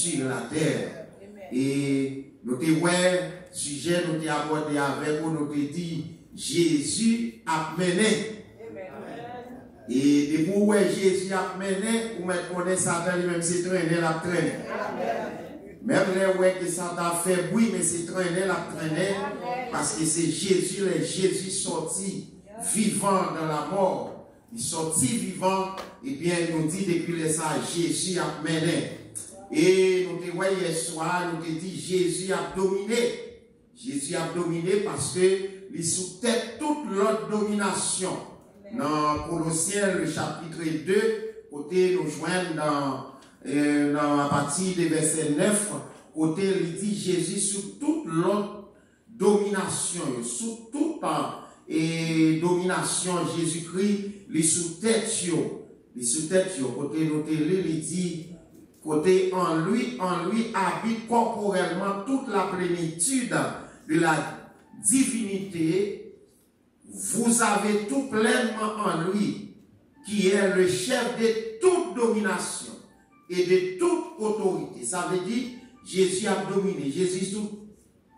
sur la terre. Et nous avons sujet, nous avons abordé avec vous, nous avons dit Jésus a mené. Et de vous, Jésus a mené, vous mettez Satan lui-même, c'est traîné, la traîne. Même les ouais que Satan fait bruit, mais c'est traîné, la traîne. Parce que c'est Jésus, Jésus sorti vivant dans la mort. Il sorti vivant, et bien, nous dit depuis ça, Jésus a mené. Et nous te voyons hier soir, nous te dit Jésus a dominé. Jésus a dominé parce que il sous-tête toute l'autre domination. Dans Colossiens, le chapitre 2, côté nous joindre dans à partir des versets 9, côté il dit Jésus sous toute l'autre domination, sous toute domination Jésus-Christ, il sous-tête côté nous te il dit côté en lui habite corporellement toute la plénitude de la divinité. Vous avez tout pleinement en lui, qui est le chef de toute domination et de toute autorité. Ça veut dire, Jésus a dominé. Jésus sous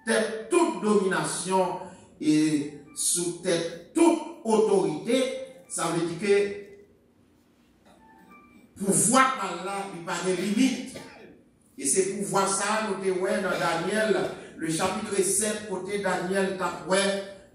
tête toute domination et sous tête toute autorité. Ça veut dire que pouvoir par là, il n'y a pas de limite. Et c'est pouvoir ça, nous te voyons dans Daniel, le chapitre 7, côté Daniel,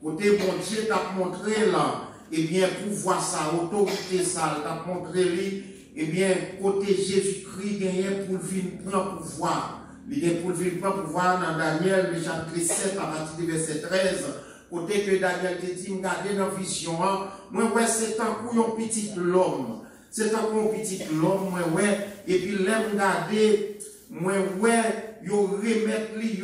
côté bon Dieu t'a montré là, et bien pouvoir ça, autorité ça, t'a montré lui, et bien côté Jésus-Christ gagné pour venir prendre pouvoir. Il est pour venir prendre pouvoir dans Daniel, le chapitre 7, à partir du verset 13, côté que Daniel te dit, regardez dans la vision, moi ouais c'est un coup un petit l'homme. C'est un coup un petit l'homme, moi ouais, et puis là regardez, moi ouais, yo remettre li,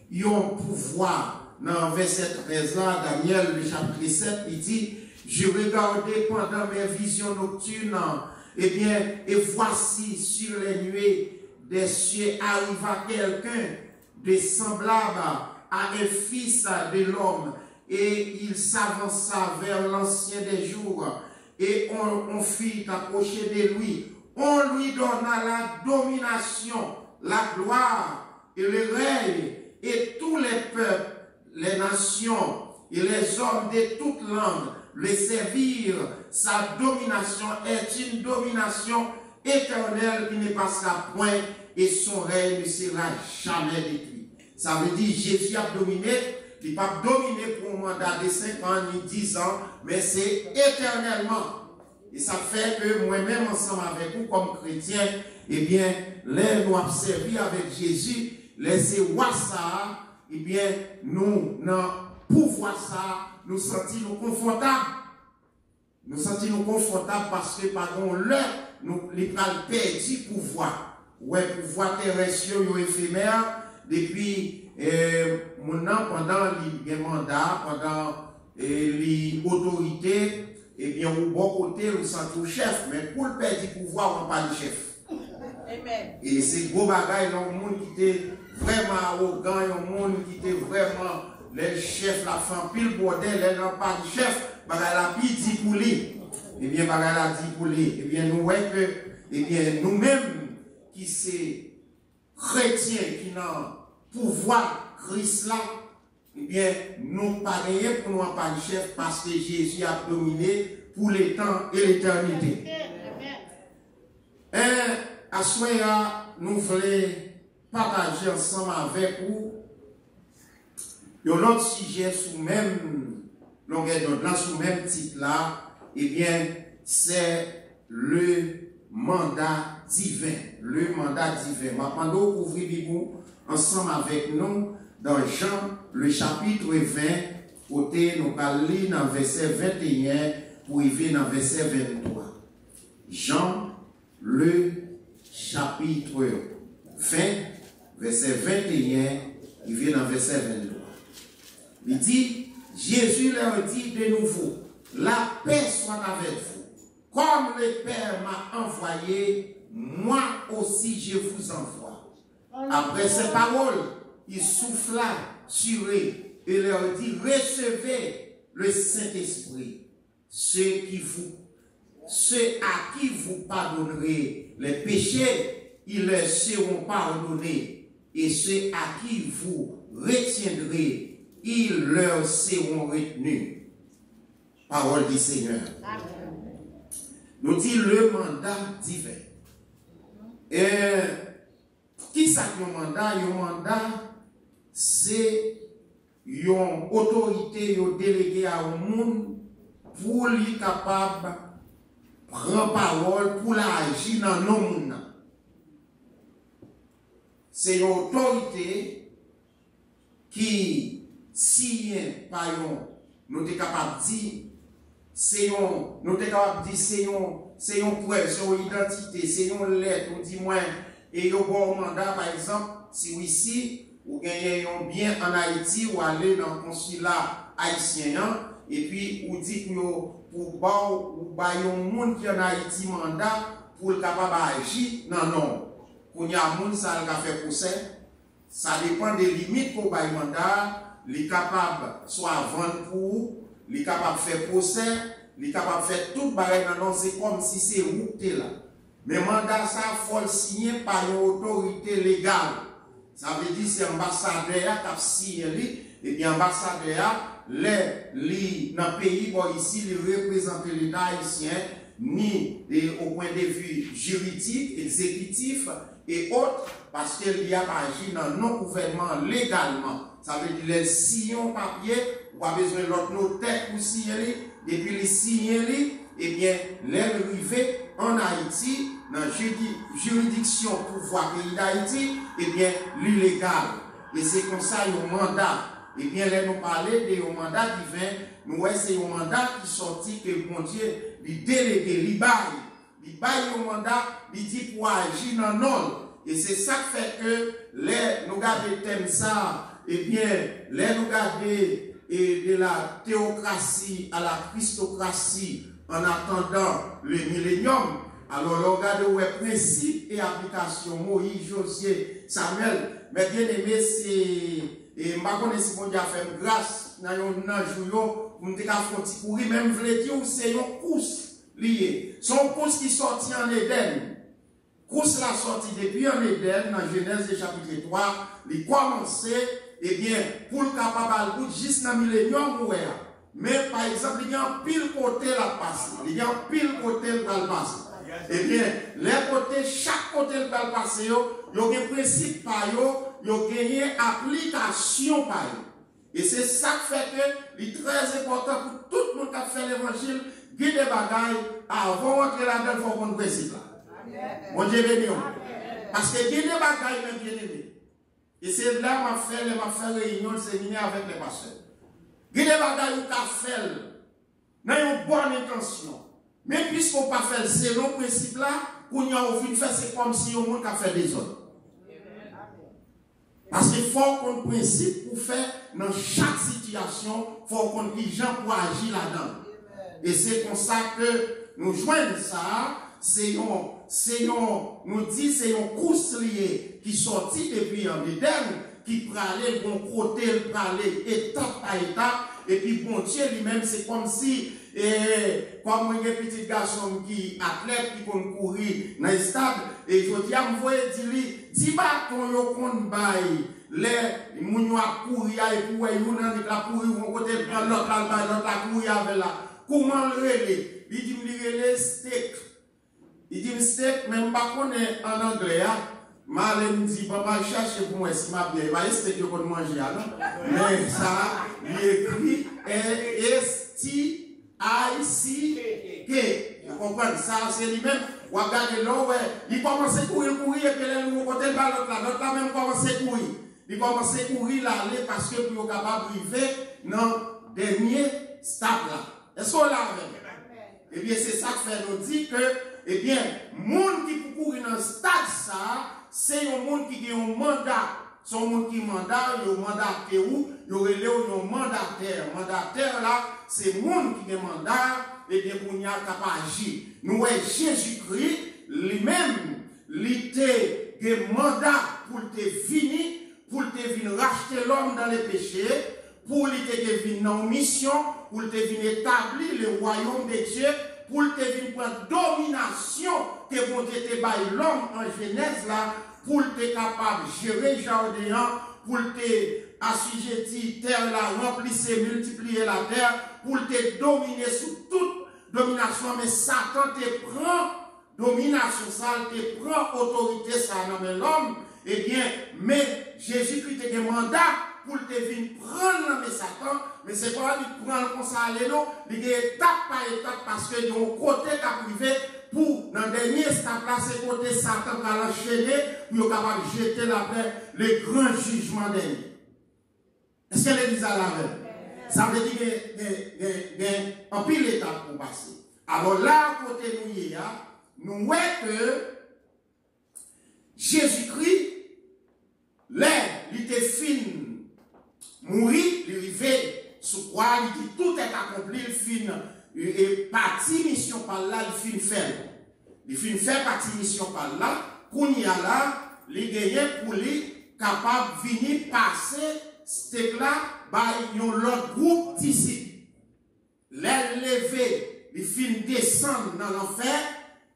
yon pouvoir. Dans verset 13 là, Daniel, le chapitre 7, il dit, je regardais pendant mes visions nocturnes, et voici sur les nuées des cieux arriva quelqu'un de semblable à un fils de l'homme, et il s'avança vers l'ancien des jours, et on fit approcher de lui. On lui donna la domination, la gloire et le règne, et tous les peuples, les nations et les hommes de toutes langues le servirent. Sa domination est une domination éternelle qui ne passera point et son règne ne sera jamais détruit. Ça veut dire Jésus a dominé, il n'a pas dominé pour un mandat de 5 ans ni 10 ans, mais c'est éternellement. Et ça fait que moi-même ensemble avec vous comme chrétiens, eh bien, les nous avons servi avec Jésus, les voir ça, eh bien, nous, pour voir ça, nous sentons confortables. Nous sentons confortables parce que, par contre, là, nous, les perdu pouvoir. Ouais, pouvoir terrestre, éphémère, depuis, maintenant, pendant les mandats, pendant les autorités, eh bien, au bon côté, nous sentons chef, mais pour le perdre du pouvoir, on n'a pas de chef. Amen. Et c'est gros bagaille, il y a un monde qui était vraiment arrogant, il y a un monde qui était vraiment les chefs, la femme, pile bordel, elle n'a pas de chef, bagaille la vie dit pour lui. Eh bien, bagaille la dit pour lui. Eh bien, nous voyons que, eh bien, nous-mêmes, qui sommes chrétiens, qui n'ont pouvoir Christ là, eh bien, nous pareillons pour nous pas de chef parce que Jésus a dominé pour les temps et l'éternité. Et à ce moment-là, nous voulons partager ensemble avec vous un autre sujet sous même longueur d'onde, là, sous même titre là, eh bien, c'est le mandat divin. Le mandat divin. Maintenant, ouvrez-vous ensemble avec nous dans Jean, le chapitre 20, côté nous allons lire dans verset 21 pour arriver dans verset 23. Jean, le chapitre 20, verset 21, il vient dans verset 23. Il dit, Jésus leur dit de nouveau, la paix soit avec vous. Comme le Père m'a envoyé, moi aussi je vous envoie. Après ces paroles, il souffla sur eux et leur dit, recevez le Saint-Esprit. Ceux à qui vous pardonnerez les péchés, ils leur seront pardonnés, et ceux à qui vous retiendrez, ils leur seront retenus. Parole du Seigneur. Nous dit le mandat divin. Et qui ça un mandat? Un mandat, c'est une autorité déléguée à un monde pour lui capable de prendre parole pour l'agir dans nos mondes. C'est une autorité qui, si par nous sommes capables de dire, nous sommes capables de dire, c'est une preuve, c'est une identité, c'est une lettre, on dit moins, et il y a un mandat, par exemple, si vous ici, vous gagnez un bien en Haïti, ou allez dans le consulat haïtien, et puis vous dites pour un monde qui est en Haïti mandat pour le capable d'agir, non. Quand il y a un monde qui a fait procès, ça dépend des limites pour le mandat, il est capable soit vendre pour, il est capable de faire procès, il est capable de faire tout pareil, c'est comme si c'est route là. Mais le mandat, ça, il faut le signer par une autorité légale. Ça veut dire que c'est l'ambassadeur qui a signé, et bien l'ambassadeur, dans le pays, ici, il représente l'État haïtien, ni au point de vue juridique, exécutif et autres, parce qu'il y a agi dans nos gouvernements légalement. Ça veut dire les sillons papier, ou a besoin de l'autre notaire pour signer, depuis les signer, et bien, les rivets en Haïti, dans la juridiction pouvoir pays d'Haïti, et bien, l'illégal. Et c'est comme ça, il y a un mandat. Et bien, là, nous parlons de mandat divin, nous voyons c'est un mandat qui sortit que le bon Dieu, il délégué, il baille un mandat, il dit pour agir dans nous. Et c'est ça qui fait que, les nous gardons thème ça, et bien, les nous gardons de la théocratie à la christocratie, en attendant le millénium. Alors, le regard de principe et application, Moïse, Josué, Samuel, mais bien aimé, c'est, et je connais si mon Dieu a fait grâce, dans un jour, pour me dire qu'on courir, même je dire, c'est une course liée. Son course qui sortit en Éden. Course la sortie depuis en Éden, dans Genèse chapitre 3, il commençait, eh bien, pour le capable, juste dans le millénium, mais par exemple, il y a un pile côté la passe. Il y a un pile côté le passe. Eh bien, les côtés, chaque côté le passe, il y a un principe par eux, il y a une application par eux. Et c'est ça qui fait que c'est très important pour tout le monde qui a fait l'évangile, guider des bagailles, avant d'entrer là-dedans, il faut qu'on principe là. Mon Dieu béni. Parce que guider des bagailles, même bien aimé. Et c'est là que je fais réunion de séminaire avec les pasteurs. Il y a des bagages qui ont fait, dans une bonne intention. Mais puisqu'on ne peut pas faire ce long principe là, qu'on y a au fin faire, c'est comme si on a fait des autres. Parce qu'il faut qu'on ait un principe pour faire dans chaque situation, il faut qu'on ait des gens pour agir là-dedans. Et c'est comme ça que nous joignons ça, nous dit c'est une course liée qui sortit depuis en Éden, qui pralait bon côté, pralait étape par étape, et puis bon Dieu lui-même, c'est comme si, comme un petit garçon qui athlète, qui peut courir dans le stade, et je dis à me voir, dis bâton, yo kon bail, les mounio a courir, et pour yon la courir, on côté prendre l'autre la courir avec là. Comment le relais? Il dit me relais steak. Il dit steak, même pas qu'on est en anglais, Malé me dit, papa, cherche pour moi si ma bien. Il va essayer de manger, non? Mais ça, il écrit S-T-I-C-K. Vous comprenez? Ça, c'est lui-même. Vous regardez là, ouais. Il commence à courir, et puis là, nous, côté le ballon là. L'autre là, même commence à courir. Il commence à courir là, parce que pour être capable de vivre dans le dernier stade là. Est-ce qu'on l'a avec? Eh bien, c'est ça que fait nous dire que, eh bien, monde qui peut courir dans le stade ça, c'est un monde qui a un mandat. C'est un monde qui mandat, il y a un mandat où, il y a un mandataire. Mandataire là, c'est un monde qui a un mandat, et bien, pour y avoir capable d'agir. Nous voyons Jésus-Christ, lui-même, il a un mandat pour te venir, pour te venir racheter l'homme dans les péchés, pour te venir dans une mission, pour te venir établir le royaume de Dieu, pour te venir prendre domination que bon Dieu te baille l'homme en Genèse là, pour te capable de gérer le jardin, pour te assujettir terre là, remplir, multiplier la terre, pour te dominer sous toute domination, mais Satan te prend domination, ça te prend autorité, ça dans l'homme, eh bien, mais Jésus-Christ te un mandat pour te venir prendre mais Satan, mais c'est pas lui prendre comme ça, non, il y a étape par étape, parce que de mon côté qu'a privé, pour, dans le dernier stade là, c'est côté Satan va l'enchaîner, pour être capable de jeter la paix, le grand jugement dernier. Est-ce que l'église a la même? Ça veut dire qu'il y a un pile d'étapes pour passer. Alors là, côté nous voyons que Jésus-Christ, là, il était fin, mourir, il arrivait sous quoi, il dit tout est accompli, il fin, et partie mission par là, il fin faire. Il fin faire partie mission par là, qu'on y a là, les gagnants pour lui, capable de venir passer, c'est là, par l'autre groupe d'ici. L'élevé, il fin descendre dans l'enfer,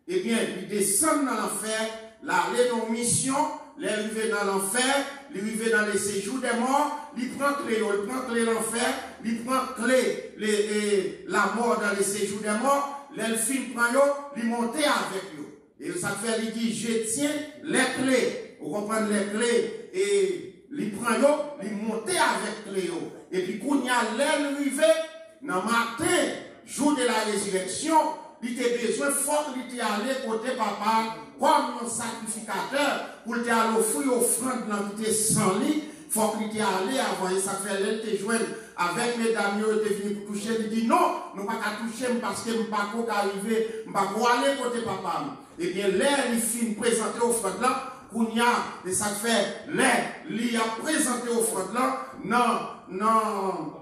eh bien, il descend dans l'enfer, l'aller dans mission, l'arriver dans l'enfer, l'arriver dans les séjours des morts, il prend clé, il prend clé l'enfer, il prend clé la mort dans les séjours des morts, l'elfine prend yo, il monte avec eux. Et ça fait, il dit, je tiens les clés. Vous comprenez les clés, et il prend yo, il monte avec clé yo. Et puis, quand il y a l'arrivée, dans le matin, jour de la résurrection, il était besoin fort, il était allé côté papa, comme un sacrificateur, pour te aller offrir offrande dans le sans lit, faut qu'il était allé avant, et ça fait l'aile te joindre avec mesdames, il était venu pour toucher, il dit non, nous ne pouvons pas toucher parce que nous ne pouvons pas arriver, nous ne pouvons pas aller côté papa. Et bien, l'air, il finit présenter offrande là, qu'on y a, et ça fait l'air, il a présenté offrande là, non.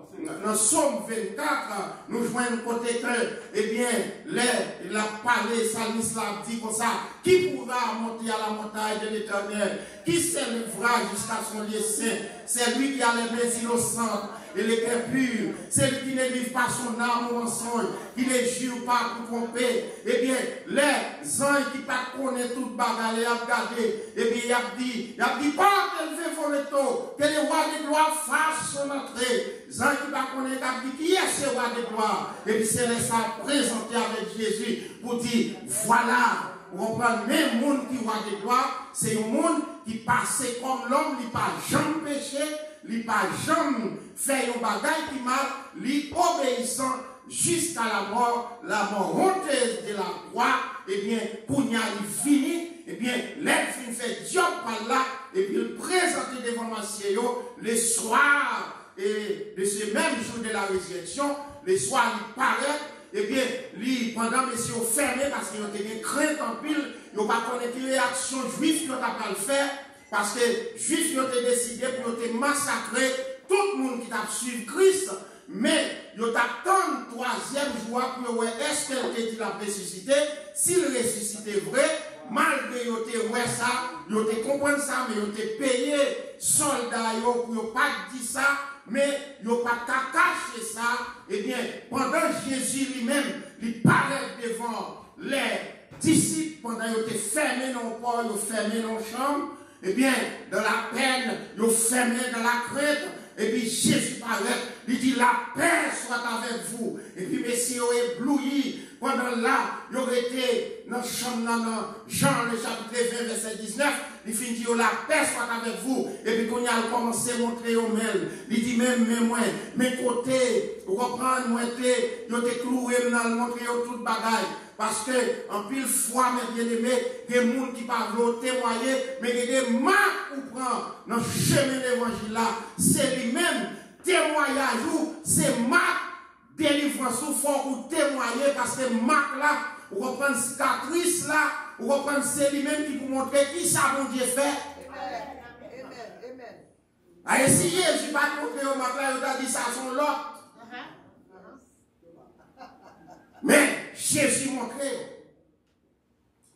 Dans Somme 24, nous joignons côté que, eh bien, il a parlé, Salmis l'a dit comme ça, qui pourra monter à la montagne de l'Éternel, qui s'élèvera jusqu'à son lieu saint, c'est lui qui a les mains innocentes et les cœurs purs, c'est lui qui ne livre pas son âme au mensonge, qui ne jure pas pour tromper, eh bien, les anges qui ne connaissent toute bagarre, ils ont regardé, eh bien, il a dit, pas qu'elle fait voler tôt, que le roi de gloire fasse son entrée, les anges qui ne connaissent pas, qui est ce roi de gloire, et puis c'est ça présenté avec Jésus pour dire, voilà, on prend même monde qui roi de gloire, c'est un monde qui passe comme l'homme, il n'a pas jamais péché, il n'a pas jamais fait un bagage qui mal, il obéissant jusqu'à la mort honteuse de la croix, et bien, pour y aller fini, et bien, l'elfe fait job par là, et puis il présente devant Massieu le soir, et de ce même jour de la résurrection, le soir, il paraît, et bien, lui, pendant que monsieur fermé, parce qu'il a été crainte en pile, il n'a pas connaître les réactions juives qu'il n'a pas le faire, parce que les juifs ont décidé pour massacrer tout le monde qui a suivi Christ, mais ils attendent le troisième jour pour voir est-ce qu'elle dit la ressuscité, s'il ressuscitait vrai, malgré qu'ils ouais ça, ils ont compris ça, mais ils ont payé soldats pour ne pas dire ça, mais ils n'ont pas caché ça. Eh bien, pendant Jésus lui-même, il paraît devant les disciples, pendant qu'ils étaient fermés dans le corps, ils ont fermé dans la chambre, eh bien, dans la peine, ils ont fermé dans la crête. Et puis Jésus paraît, il dit la paix soit avec vous. Et puis messieurs éblouis, pendant là, il aurait été dans Jean le chapitre 20 verset 19, il finit dire la paix soit avec vous. Et puis quand il a commencé à montrer au mail, il dit même moi, mes côtés, vous comprenez, moi il a été cloué dans le montrer tout bagaille. Parce que, en pile fois, mes bien-aimés, il y a des gens qui parlent témoigner, mais il y a des marques qu'on prend dans le chemin de l'évangile là. C'est lui-même, témoignage ou c'est marque, délivrance ou fort ou témoigner, parce que marque là, vous comprenez cicatrice là, vous comprenez c'est lui-même qui vous montre qui ça bon Dieu fait. Amen. Si Jésus va montrer au marque là, il a dit ça son l'autre. Mais Jésus montrait.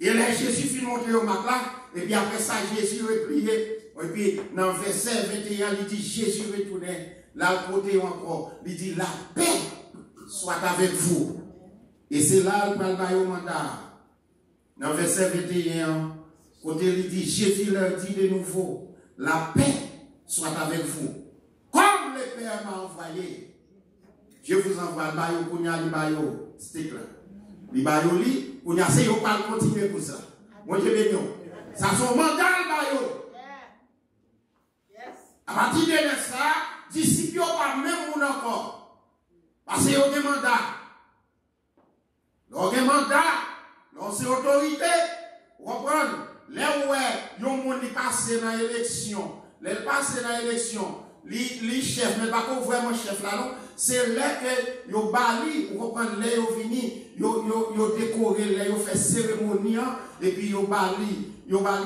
Et là, Jésus fit montrer au matelas. Et puis après ça, Jésus repliait. Et puis dans le verset 21, il dit Jésus retournait. Là, côté encore, il dit la paix soit avec vous. Et c'est là le bail au mandat. Dans le verset 21, côté il dit, Jésus leur dit de nouveau, la paix soit avec vous. Comme le Père m'a envoyé, je vous envoie le bail pour le bail stick là. Le bail li, pour c'est yo pas continuer pour ça. Moi je bénis. Ça son mandat le bail. À partir de ça, disciples pas même mon encore. Parce que yo des mandats. Donc, un mandat, c'est autorité. Vous comprenez? Là où yon moun li passe dans l'élection, les passe dans l'élection, les chefs, mais pas qu'on vraiment chef là, non? C'est là que yon bali, vous comprenez? Là yon vini, yon décoré, là yon fait cérémonie, et puis yon bali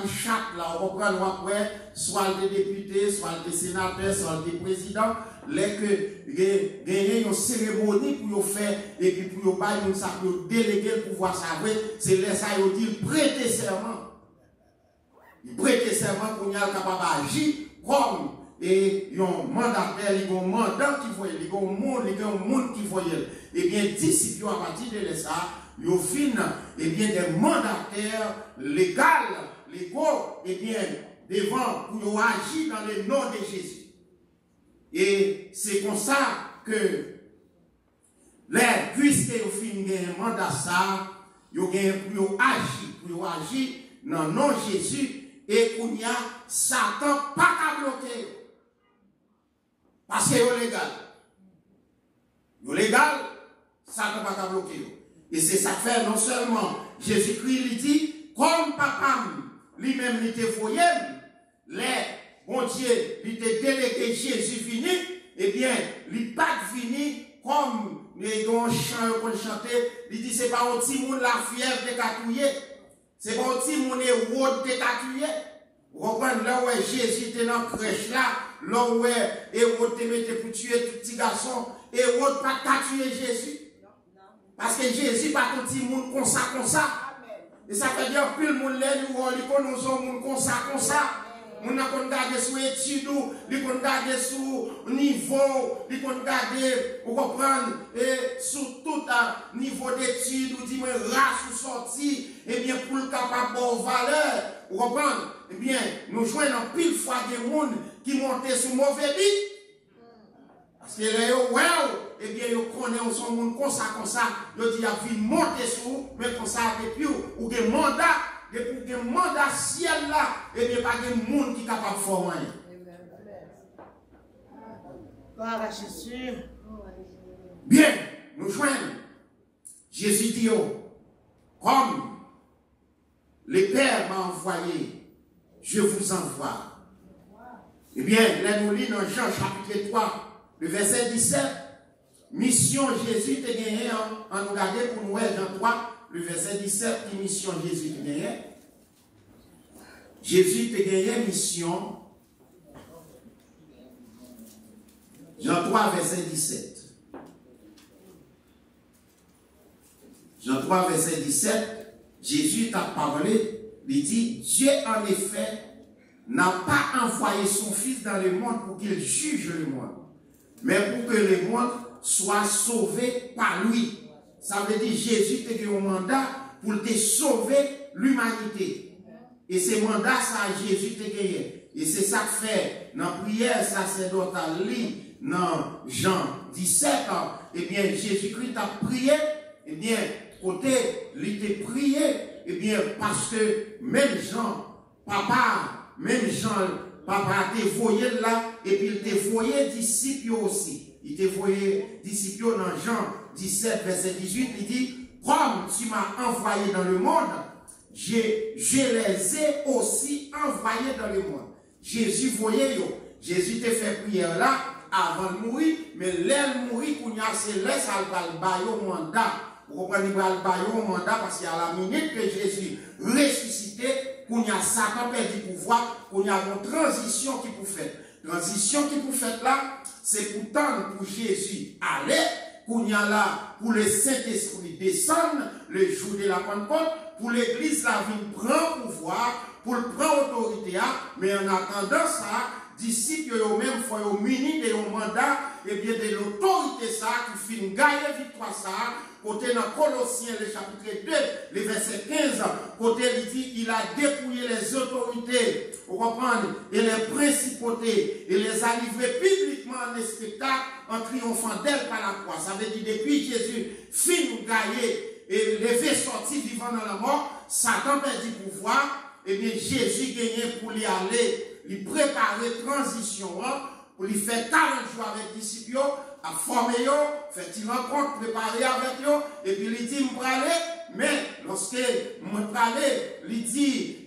chaque là, vous comprenez? Après, soit le député, soit le sénateur, soit le président. Les que gagner une cérémonie pour faire et puis pour bailler ça pour déléguer le pouvoir savoir c'est là ça il dit prêter serment. Il prêter serment pour y être capable d'agir comme et un mandataire, il y a un mandat qui voyait, il y a un monde qui voyait. Et bien disciples à partir de ça, ils fin et bien des mandataires légaux et bien devant pour agir dans le nom de Jésus. Et c'est comme ça que, puisque vous finissez un mandat ça, vous pour agir dans le nom de Jésus, et qu'on y a Satan pas qu'à bloquer. Parce que c'est légal. C'est légal, Satan pas qu'à bloquer. Et c'est ça que fait non seulement Jésus-Christ lui dit, comme papa lui-même il était foyer, bon Dieu, il te délégué Jésus fini, eh bien, il pas fini comme les gens chanter, il dit c'est pas un petit monde la fièvre de catouiller, c'est pas un petit monde de route de catouiller. Vous comprenez, là où Jésus était dans la crèche là, là où Hérode te mettait pour tuer tout petit garçon, Hérode pas catouiller Jésus. Parce que Jésus pas un petit monde comme ça. Et ça veut dire que le monde là, nous connaissons un monde comme ça. On a regardé sur l'étude, on a regardé sur le niveau, on a regardé, on comprend, sur tout niveau d'études, on dit, mais race ou sortie, et bien, pour le capable de valeur, on comprend, eh bien, nous jouons dans pile fois des gens qui montent sur mauvais bit. Parce que là, eh bien, ils connaissent son monde comme ça, ils disent, il y a monter sur, mais comme ça, depuis, ou des mandats. Et pour que le mandat ciel là, et bien pas de monde qui est capable de faire rien. Gloire à Jésus. Bien, nous joignons. Jésus dit, comme le Père m'a envoyé, je vous envoie. Eh bien, là nous lisons dans Jean chapitre 3, le verset 17. Mission Jésus te gagné en nous regarder pour nous Jean 3. Le verset 17, qui mission Jésus te gagné. Jésus te gagné mission. Jean 3, verset 17. Jean 3, verset 17, Jésus t'a parlé, il dit, Dieu en effet n'a pas envoyé son Fils dans le monde pour qu'il juge le monde, mais pour que le monde soit sauvé par lui. Ça veut dire Jésus t'a donné un mandat pour te sauver l'humanité. Et ce mandat, ça, Jésus t'a gagné. Et c'est ça que fait dans la prière sacerdotale, dans Jean 17, eh bien, Jésus-Christ a prié, eh bien, côté, il t'a prié, eh bien, parce que même Jean, papa t'a voyé là, et puis il t'a voyé disciples aussi. Il t'a voyé disciples dans Jean 17, verset 18, il dit, comme tu m'as envoyé dans le monde, je les ai aussi envoyés dans le monde. Jésus voyait, Jésus t'a fait prière là, avant de mourir, mais l'aile mourir, c'est là, ça va le mandat. Vous comprenez, il va le mandat parce qu'à la minute que Jésus ressuscité, qu'on y a Satan perdu pouvoir, qu'on y a une transition qui peut faire. Transition qui peut faire là, c'est pourtant pour Jésus aller, qu'on y a là, pour le Saint-Esprit descendre, le jour de la Pentecôte, pour l'Église, la vie prend pouvoir, pour prendre autorité, mais en attendant ça, disciples eux-mêmes font munis de un mandat, et bien de l'autorité ça, qui finit gagner victoire ça, côté dans Colossiens, le chapitre 2, le verset 15, côté il dit, il a dépouillé les autorités, vous comprenez, et les principautés, et les a livrés publiquement en spectacle, en triomphant d'elle par la croix. Ça veut dire, depuis Jésus finit gagner, et levé sorti vivant dans la mort, Satan perd du pouvoir, et bien Jésus gagne pour lui aller, lui préparer transition, pour lui faire 40 jours avec les disciples, à former, faire une rencontre, préparer avec eux, et puis il dit, je aller, mais lorsque je aller, il dit,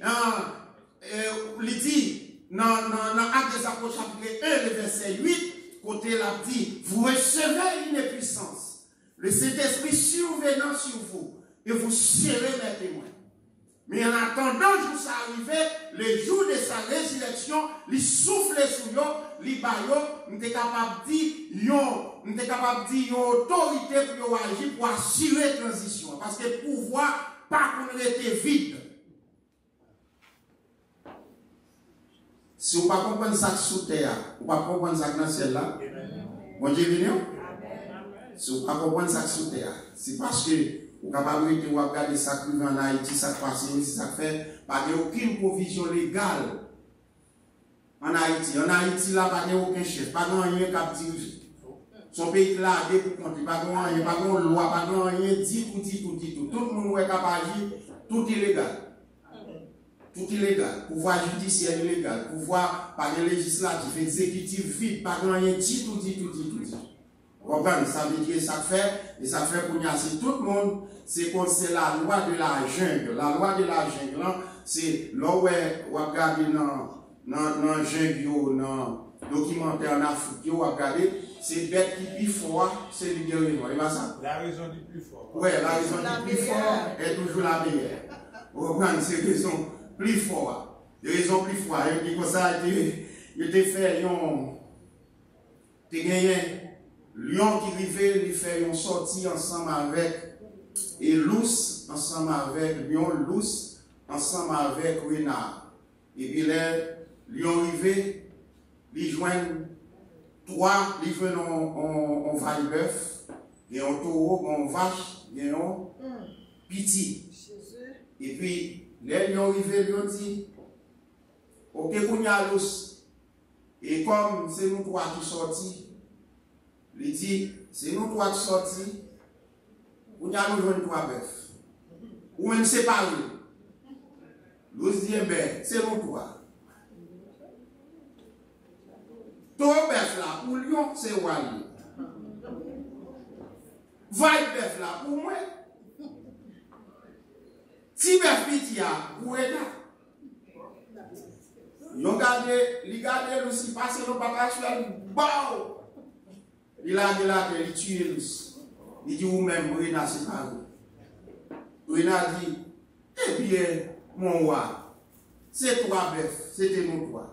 dans Actes des Apôtres, chapitre 1, le verset 8, côté là, dit, vous recevez une puissance, le Saint-Esprit survenant sur vous, et vous serez mes témoins. Mais en attendant que ça arrive, le jour de sa résurrection, il souffle sur eux, il baille, nous sommes capables de dire, une autorité pour agir, pour assurer la transition. Parce que le pouvoir, pas qu'on était vide. Si vous ne comprenez pas ça sous terre, vous ne comprenez pas ça dans le ciel là, bon Dieu venu. Si vous ne comprenez pas ça sous terre, c'est parce que vous êtes capable de regarder ça qui en Haïti, ça passe, ça fait, pas aucune provision légale en Haïti. En Haïti, là, pas aucun chef, pas de rien qui dirige. Son pays là, pour compter, pas de rien, pas de loi, pas de rien, tout. Tout le monde est capable d'agir, tout illégal. Tout illégal. Pouvoir judiciaire illégal. Pouvoir par les législatifs, exécutif vide, pas de rien, tout. Vous comprenez? Ça veut dire ça fait, et ça fait pour nous, c'est tout le monde, c'est la loi de la jungle. La loi de la jungle, c'est là où on regarde dans la jungle, dans le documentaire en Afrique, on regarde, c'est bête qui plus fort, c'est le guérison. Et ça? La raison du plus fort. Oui, la raison du plus fort est toujours la meilleure. Vous comprenez? C'est la raison plus forte. La raison plus forte. Et puis comme ça, il te fait, il gagné. Lion qui arrivait, lui fait une sortie ensemble avec et Lousse ensemble avec Lion Lousse ensemble avec Renard. Et puis là, Lion arrivé, il joignent trois, il joignent un vaille-bœuf, et un taureau, une vache, et un petit. Et puis, les lions arrivés, ils ont dit, ok, qu'on y a Lousse. Et comme c'est nous trois qui sortis, il dit, c'est nous trois qui sortis, ou nous avons joué trois bœufs. Ou même séparés. Nous disons, ben, c'est nous trois. Ton bœuf là, pour Lyon, c'est Wally. Vaille bœuf là, pour moi. Si bœuf petit là, pour Eda. Ils regardent aussi passer nos papas sur le bao. Il a dit, il tue Lous. Il dit, vous-même, Brena, c'est pas vous. Brena dit, eh bien, mon roi, c'est trois bœufs, c'était mon roi.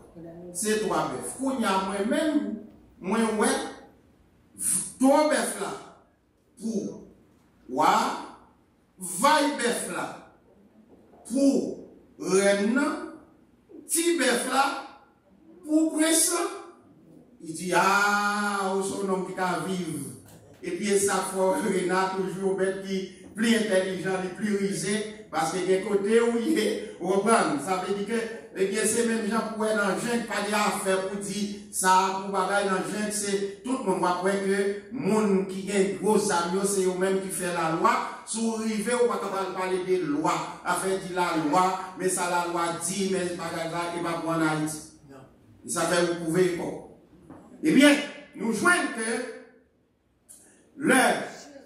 C'est trois bœufs. Qu'on y a moi-même, moi, ouais, trois bœufs là, pour roi, vaille bœuf là, pour reine, petit bœuf là, pour prince. Il dit, ah, où son homme qui a vivre. Et puis, ça fait Renat toujours bête qui plus intelligent, plus rusé, parce que des côtés où il est, au ban, ça veut dire que, eh bien, c'est même gens pour être dans le jeune, pas de affaire pour dire, ça, pour bagaille dans le jeune, c'est tout le monde va croire que, monde qui a gros amis, c'est eux-mêmes qui fait la loi, sous rivé, on va pas parler de loi, afin de la loi, mais ça, la loi dit, mais bagaille là, il va pour en Haïti. Ça fait, vous pouvez pas. Eh bien, nous joignons que le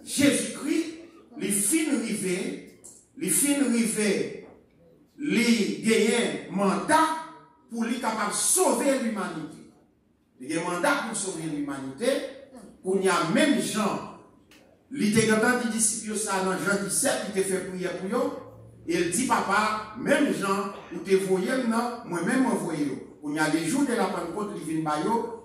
Jésus-Christ, les fins rivés, les gagnent mandat pour lui capable de sauver l'humanité. Il y a un mandat pour sauver l'humanité, pour y a même Jean, il était content de disciples ça dans Jean 17, il te fait prière pour eux, et il dit, papa, même Jean, vous te voyez maintenant, moi-même envoyé. Il y a des jours de la Pentecôte, il vient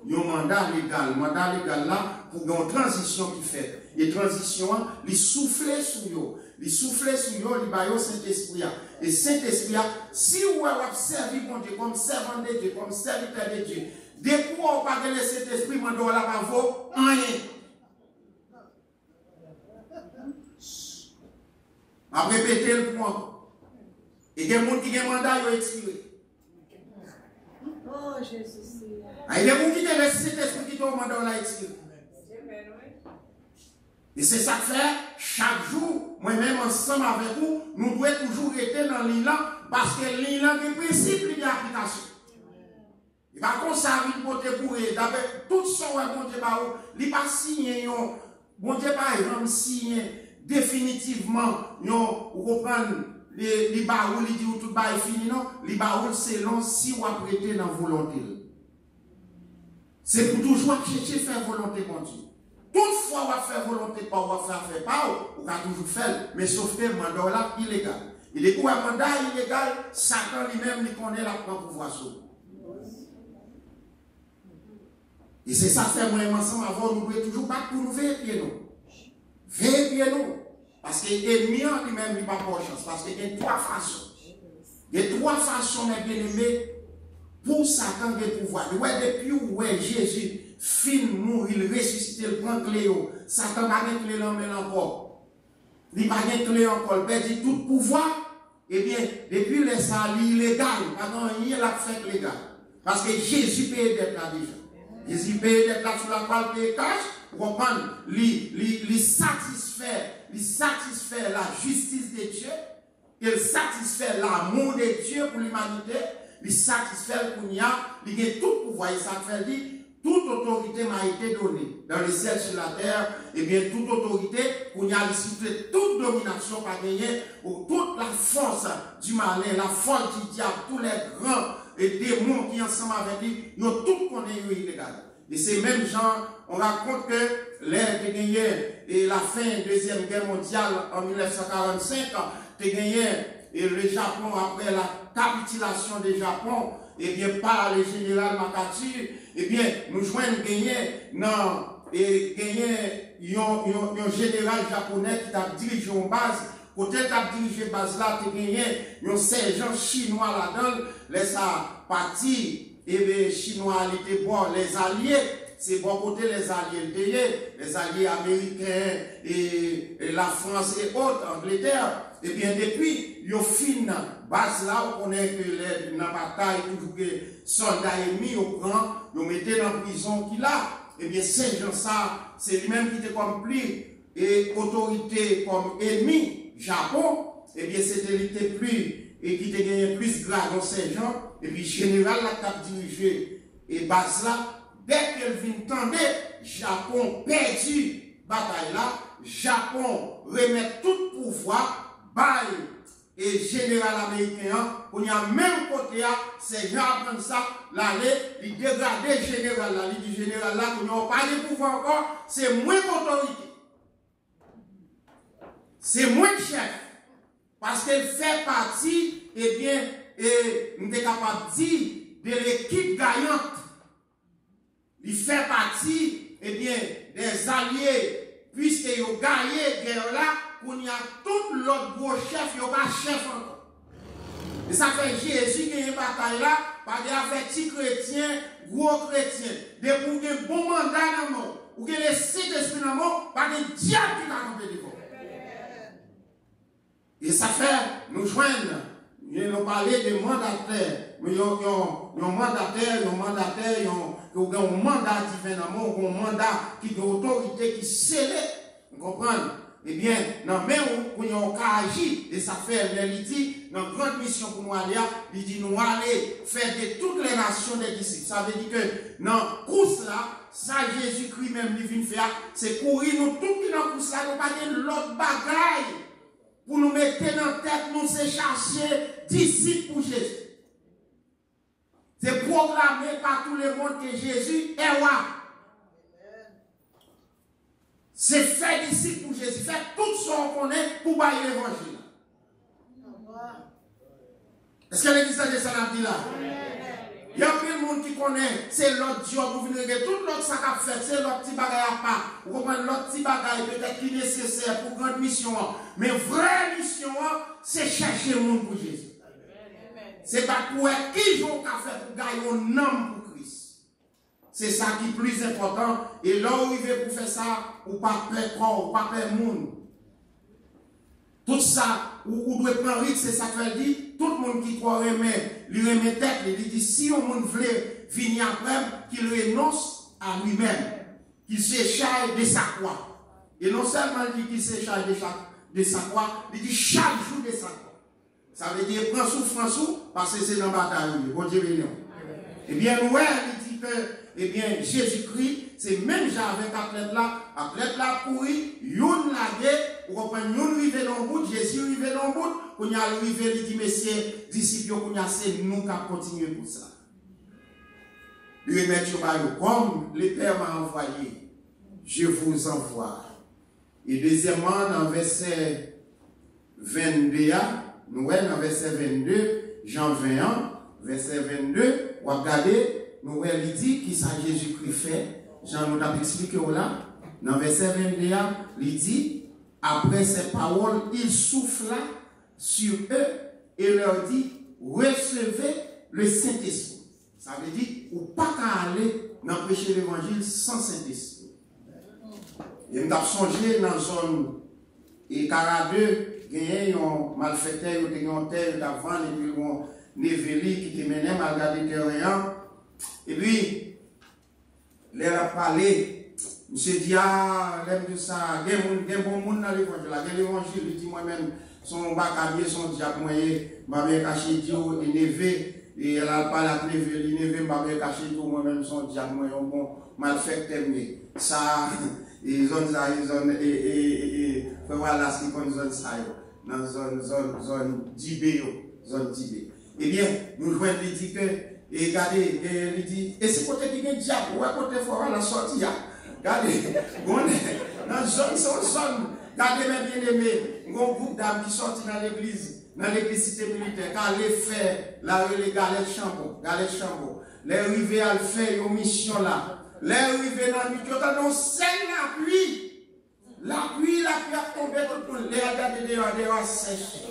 il y a un mandat légal là, pour une transition qui fait. Et transition, il souffle sur eux. Il souffle sur eux, il va Saint-Esprit. Et Saint-Esprit, si vous avez servi bon Dieu comme servant de Dieu, comme serviteur de Dieu, Des fois, on pas laisser cet esprit, mais on la pas vaut rien. A répéter le point. Et il y a des gens qui ont un mandat, ils ont expiré. Oh, Jésus. Il y a des gens qui ont laissé cet esprit qui ont un mandat, ils ont expiré. Et c'est ça que fait, chaque jour, moi-même ensemble avec vous, nous devons toujours être dans l'île parce que l'île a des principes d'application. Et par contre, ça arrive pour te courir. D'abord, tout ce que bon Dieu il n'a pas signé, bon Dieu pas signé définitivement, vous comprenez, les baroules, il dit tout est fini, non? Les baroules, c'est long si vous prêtez dans la volonté. C'est pour toujours chercher faire volonté mon Dieu. Toutefois, on va faire volonté, pas, on va faire pas, on va toujours faire, mais sauf que le mandat là, illégal. Il est quoi un mandat illégal, Satan lui-même, il connaît la propre pouvoir sur. Et c'est ça fait moi ensemble avant, nous devons toujours battre pour nous vérifier nous. Vérifier nous. Parce que l'ennemi lui-même n'a pas de chance. Parce qu'il y a trois façons. Il y a trois façons, mes bien-aimés, pour Satan de pouvoir. Depuis où Jésus fin mourir, il ressuscite, il prend clé. Satan n'a pas de clé dans le encore. Il n'a pas de clé encore. Il perd tout pouvoir. Eh bien, depuis les salis illégal, il n'y a pas fait légal. Parce que Jésus paye d'être là déjà. Jésus paye d'être là sur la croix, il paye cash. Vous comprenez? Il satisfait la justice de Dieu. Il satisfait l'amour de Dieu pour l'humanité. Il satisfait pour nous. Il a tout pouvoir. Il satisfait dit, toute autorité m'a été donnée dans le ciel sur la terre. Et bien, toute autorité, pour nous a toute domination par gagner, ou toute la force du malin, la force du diable, tous les grands démons qui ensemble avec lui, ils ont tout connu illégal. Et ces mêmes gens, on raconte que l'ère de gagné et la fin de la Deuxième Guerre mondiale en 1945, de gagné et le Japon après la capitulation du Japon, et bien par le général MacArthur, et bien nous joignons gagné un général japonais qui a dirigé en base. Côté a dirigé base là, tu gagné un sergent chinois là-dedans, laisse à partir. Et les Chinois étaient bon, les alliés, c'est bon côté les alliés, les alliés américains et la France et autres, Angleterre. Et bien depuis, ils ont fini base là, on connaît que la bataille, toujours que soldats ennemis, au grand, ils ont mis dans la prison qu'il a. Et bien ces gens ça, c'est lui-même qui était comme plus et autorité comme ennemi, Japon. Et bien c'était lui plus et qui était gagné plus grave dans ces gens. Et puis, général, la cap dirigé et base là, dès qu'elle vient tendre, Japon perdu bataille là, Japon remet tout pouvoir, bail et général américain, on y a même côté, c'est gens apprennent ça, l'aller, il dégrade général là, il dit général là, qu'on n'a pas de pouvoir encore, c'est moins d'autorité. C'est moins de chef. Parce qu'elle fait partie, eh bien, et nous sommes capables de dire de l'équipe gagnante. Il fait partie, eh bien, des alliés, puisqu'ils ont gagné la guerre là, qu'on y a tout l'autre gros chef, il n'y a pas chef encore. Et ça fait Jésus qui a une bataille là, par des petits chrétiens, gros chrétiens, des pour un bon mandat dans le monde, ou que les sept esprits dans le monde, par des diables qui t'ont campé devant. Et ça fait, nous joindre. Ils ont parlé de mandataires. Mais ils ont mandataire, ils ont un mandat différemment, un mandat qui a une autorité qui scellé. Vous comprenez? Eh bien, dans même où ils ont agi, et ça fait réalité, dans une grande mission pour nous aller, il dit nous aller faire de toutes les nations des disciples. Ça veut dire que dans la course là, ça Jésus-Christ même lui vient faire, c'est courir nous tout qui dans la course là, nous pas de l'autre bagaille. Pour nous mettre dans la tête, nous c'est chercher disciples pour Jésus. C'est proclamer par tout le monde que Jésus est roi. C'est faire disciples pour Jésus. Faire tout ce qu'on connaît pour bailler l'évangile. Est-ce que l'église de ça dit là? Il y a plein de monde qui connaît, c'est l'autre Dieu, vous venez de tout l'autre ça qu'a fait, c'est l'autre petit bagage à part. Vous comprenez, l'autre petit bagage peut-être qui est nécessaire pour grande mission. Mais vraie mission, c'est chercher le monde pour Jésus. C'est pas pour qui j'en qu'a fait pour gagner un homme pour Christ. C'est ça qui est plus important. Et là où il veut pour faire ça, ou pas peur corps, ou pas peur monde. Tout ça, ou doit prendre risque, c'est ça qu'elle dit. Tout le monde qui croit remet, lui remet tête, il dit si on veut venir après, qu'il renonce à lui-même, qu'il s'échappe de sa croix. Et non seulement il dit qu'il s'échappe de sa croix, il dit chaque jour de sa croix. Ça veut dire prends souffle, parce que c'est dans la bataille. Bon Dieu béni. Eh bien, nous, il dit que, eh bien, Jésus-Christ, c'est même genre avec athlète là pourri, yon lagué, ou comprenez, yon rivé dans le bout, Jésus rivé dans le bout, qu'on y a arrivé, il dit, messieurs, disciples, qu'on y a, c'est nous qui continuer pour ça. Lui remettre comme le Père m'a envoyé, je vous envoie. Et deuxièmement, dans verset 22, nous voyons dans verset 22, Jean 21, verset 22, regardez, nous voyons, il dit qui ça Jésus-Christ fait. Jean nous a expliqué là. Dans verset 22, il dit, après ces paroles, il souffla sur eux et leur dit, recevez le Saint-Esprit. Ça veut dire, ou pas qu'à aller dans prêcher l'évangile sans Saint-Esprit. Et nous avons songé dans la zone et 42, il y a un malfaiteur, il y a un terre d'avant, et puis il y a un Névéli qui te menait à regarder terrain. Et puis, il a parlé, il s'est dit, ah, l'aime de ça, il y a un bon monde dans l'évangile. Il y a l'évangile, il dit moi-même, son bacalier, son diable, moi, je vais cacher Dieu, et Névé, et elle a parlé avec Névé, Névé, je vais cacher Dieu, moi-même, son diable, moi, un bon malfaiteur. Ça, ils ont ça, voilà ce qu'on zone ça, dans zone d'Ibé, zone d'Ibé. Eh bien, nous jouons, il dit que, et regardez, il dit, et c'est côté qui est diable, ou à côté fort la sortie, regardez, dans zone, regardez mes bien-aimés, un groupe d'âmes qui sortent dans l'église cité militaire, car les faits, là, les galets chambre, les rivés à le faire, une mission là, les rivés dans le milieu, on sait la pluie a tombé tout le monde, les regarder dehors sèche.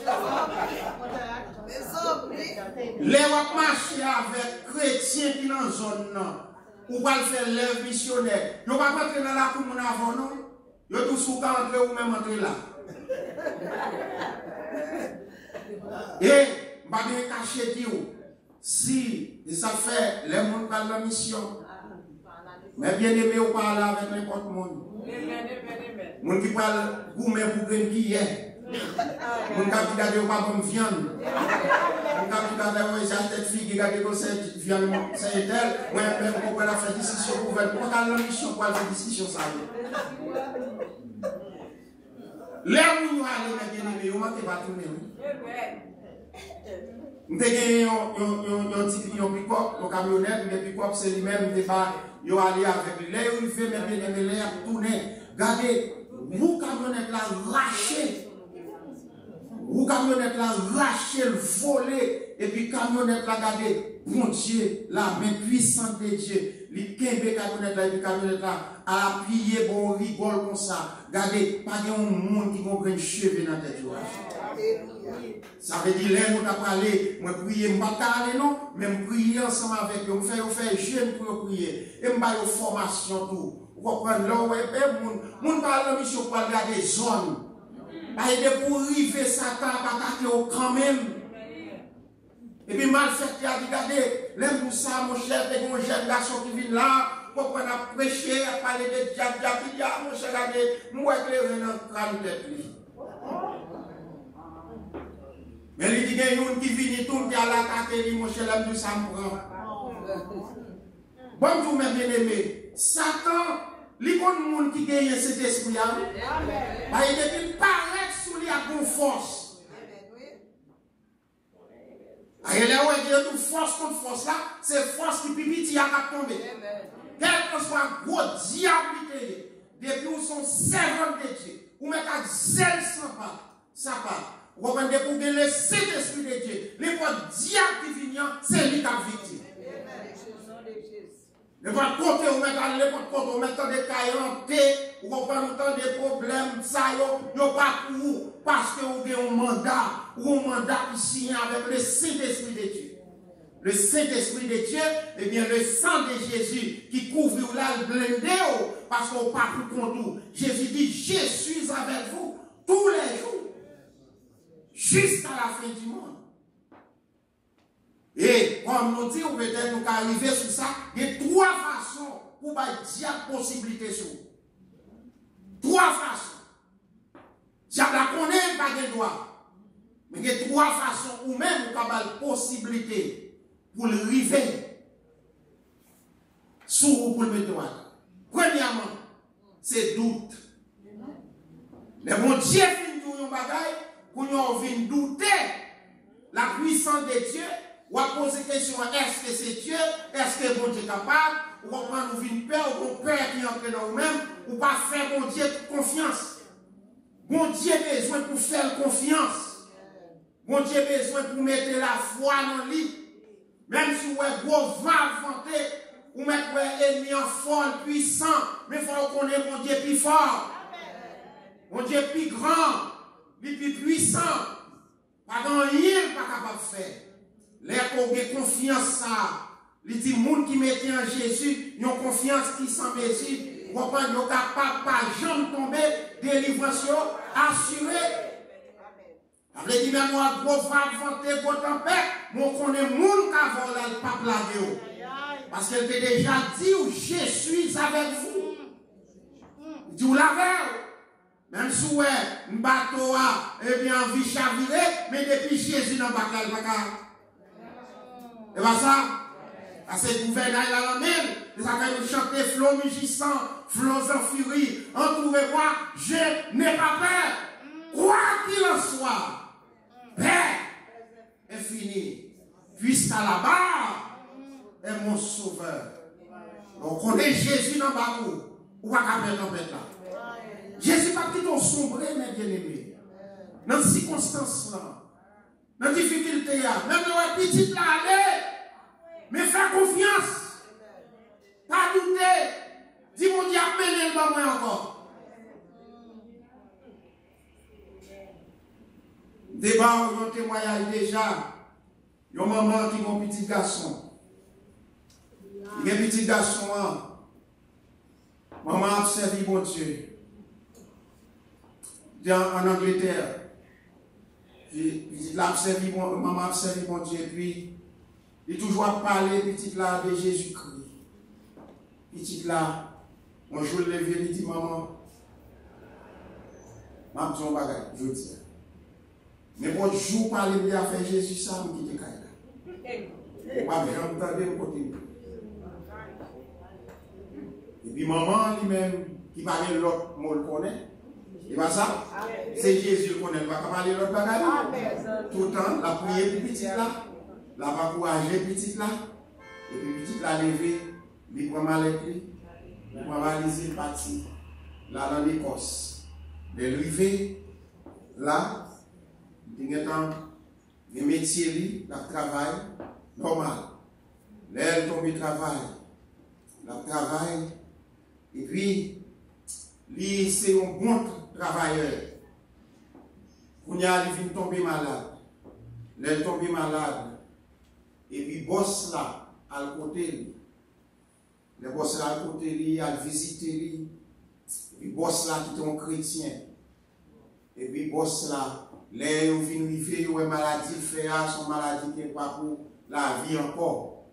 Les va marcher avec chrétiens qui dans la zone, ou va faire l'œuvre missionnaire. Ils ne vont pas entrer dans la commune avant, non? Ils vont tous entrer ou même entrer là. Et, je vais cacher Dieu. Si ça fait les gens qui ont la mission, mais bien aimé, on parle avec n'importe qui. Moun qui parle gourmet pour grain qui est. Moun qui regarde pas comme viande. Moun qui regarde cette fille qui regarde comme cette viande c'est elle. Moi même pour la faire discussion pour faire pour la mission pour faire discussion ça. Les moun aller bien aimé, on manque pas tourner. Nous avons un petit pick-up, un camionnette, un pick-up, c'est lui-même, il va aller avec lui. Là, il fait même bien aimé, il tourner. Regardez, vous camionnette là lâché. Vous camionnette là lâché, volé. Et puis camionnette là, regardez, bon Dieu, la main puissante de Dieu. Les kembe camionnette là, et puis camionnette là, à appuyer, bon, rigole comme ça. Regardez, pas de monde qui va cheveux dans la tête. Ça veut dire, là, nous avons parlé, moi, prier, je ne vais pas parler, non, mais je prier ensemble avec eux, on fait jeune pour prier, et je vais faire une formation tout. Vous comprenez, là, on parle de mission pour regarder des zones. Pour arriver Satan, pas quand même. Et puis, mal fait, il a dit, regardez, l'aime pour ça, mon cher, et mon jeune garçon qui vient là, pour qu'on a prêché, à parler de diable, il dit, ah, mon cher, regardez, moi, éclairé dans le crâne de lui. Mais il dit, il y a une qui vient, tout le monde à la catégorie, mon cher, l'aime pour ça, me prend. Bon, vous, mes bien-aimés, Satan, il y a un monde qui gagne cet esprit, il paraît sous lui à bonne force. Il y a une force contre force là, c'est force qui pipiti à tomber. Quel que soit un gros diable, depuis où sont servants de Dieu, ou même à zèle ça part. Vous comprenez, pour gagner le Saint-Esprit de Dieu, les diables qui viennent, c'est lui qui a victime. Ne pas côté, on met dans les côté, on met dans des caillantés, on prend autant de problèmes, ça y a pas pour vous, parce que vous avez un mandat qui signe avec le Saint-Esprit de Dieu. le Saint-Esprit de Dieu, eh bien le sang de Jésus qui couvre là le blindé, parce qu'on pas pour contour. Jésus dit, je suis avec vous tous les jours, jusqu'à la fin du monde. Et comme nous dit, peut-être nous arriver sur ça, il y a 3 façons pour dire possibilité sur. 3 façons. Diable la connaît pas de droit. Mais il y a 3 façons ou même vous avez possibilité pour le river sous ou pour le mettre. Premièrement, c'est doute. Mais mon Dieu finit de un bagaille pour nous venir douter la puissance de Dieu. Ou à poser question, est-ce que c'est Dieu? Est-ce que bon Dieu est capable? Ou à prendre une peur, ou peur qui entre dans nous-mêmes, ou pas faire bon Dieu confiance. Bon Dieu a besoin pour faire confiance. Bon Dieu a besoin pour mettre la foi dans lui. Même si vous êtes gros va vanter, ou mettre l'ennemi en fort, puissant, mais il faut qu'on ait mon Dieu plus fort. Mon Dieu plus grand, plus puissant. Pas dans rien pas capable de faire. Les qu'on a confiance ça. Les dit monde qui mettent en Jésus, ils ont confiance qui s'en Jésus. Ils sont capables pas jamais tomber, délivrance assurée. Après dit même moi gros va vanter gros tempête, mon connaît monde qui a volé le pape lagué. Parce qu'elle t'a déjà dit je suis avec vous. Il dit vous l'avez. Même si vous un bateau a eh bien envie chavirer, mais depuis Jésus dans le bateau, et bien ça, parce que le gouvernement est la même, et ça fait nous chanter flot mugissant, flots en furie, entourez-moi, je n'ai pas peur. Quoi qu'il en soit, paix infinie, puisqu'à la barre est mon sauveur. Donc on est Jésus dans le bateau, ou pas qu'à faire tempête là. Jésus pas qui t'ont sombré, mes bien-aimés. Dans ces circonstances-là, dans la difficulté, même dans la petite là, allez, mais fais confiance. Pas douter. Dis mon Dieu, amenez le moi encore. Débat, on témoignage déjà. Il y a un maman qui a un petit garçon. Il y a un petit garçon. Maman a servi mon Dieu. En Angleterre. Maman a servi mon Dieu. Puis, il toujours parlé, petit là, de Jésus-Christ. Petit là, un jour levé, il dit, maman, je dis un bagage, je dis. Mais pour jour parler, il a fait Jésus, ça, je quitte le pas j'entends de côté. Et puis, maman, lui-même, qui parlait l'autre, moi le connais. Et pas ça? C'est Jésus le connaît, il va pas parler l'autre bagage. Tout le temps, la prière du petit là. La va encourager petit là, et puis petit là levé, il prend mal avec lui, il prend valise, il parti, là dans l'Écosse. De l'arrivée, là, il y a un métier, il travail normal. Là, il tombe au travail, il travaille, et puis, lui, c'est un bon travailleur. Quand il vient tomber malade, là, il tombe malade. Et puis, boss là, à côté, le boss là, à côté, il a visité lui. Et puis, boss là, qui est un chrétien. Et puis, boss là, là, il vient vivre, il a une maladie, il a son maladie qui n'est pas pour la vie encore.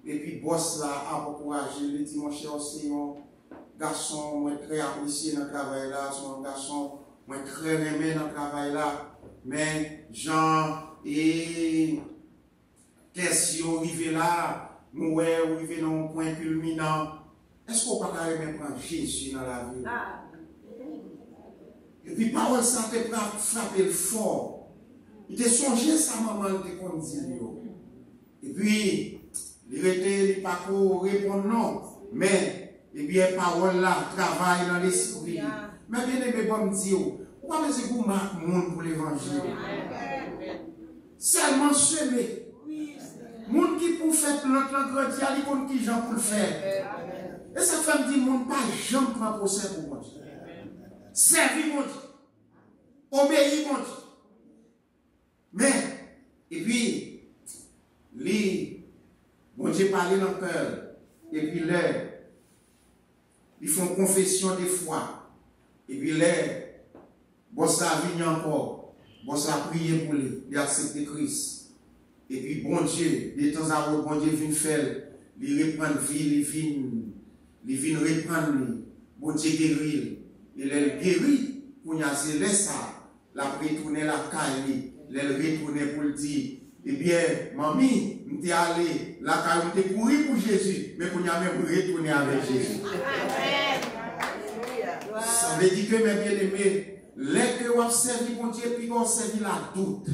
Et puis, boss là, a encouragé, il dit, mon cher, c'est un garçon, moi, très apprécié dans le travail là, c'est un garçon, moi, très aimé dans le travail là. Mais, Jean, et qu'est-ce qui est arrivé là, nous arrivé dans un point culminant. Est-ce qu'on peut même prendre Jésus dans la vie? Et puis, parole ça te frapper fort. Il te songé sa maman te conduit. Et puis, il était pas pour répondre non. Mais, et bien, parole là, travaille dans l'esprit. Mais bien aimé, bon Dieu, pourquoi est-ce que vous marquez le monde pour l'évangile? Seulement semer. Moun qui pour faire plante l'engrais, il compte qui gens pour le faire. Et cette femme dit, moun pas jamais prend procès pour moi. Servir mon Dieu. Obéir mon Dieu. Mais, et puis, bon Dieu parle dans le cœur, et puis là, ils font confession des foi, et puis là, bon ça vient encore, bon ça prier pour lui, il accepte Christ, et puis bon Dieu, de temps à autre, bon Dieu vient faire, il reprend vie, il vient reprendre, bon Dieu guérit, il est guéri, pour y aller ça, la retourner la caille, il retourner pour le dire, eh bien, mamie, je suis allé, la caille, je suis couru pour Jésus, mais pour y aller pour retourner avec Jésus. Ça veut dire que mes bien-aimés, les que vous avez servi pour Dieu, puis vous avez servi la doute.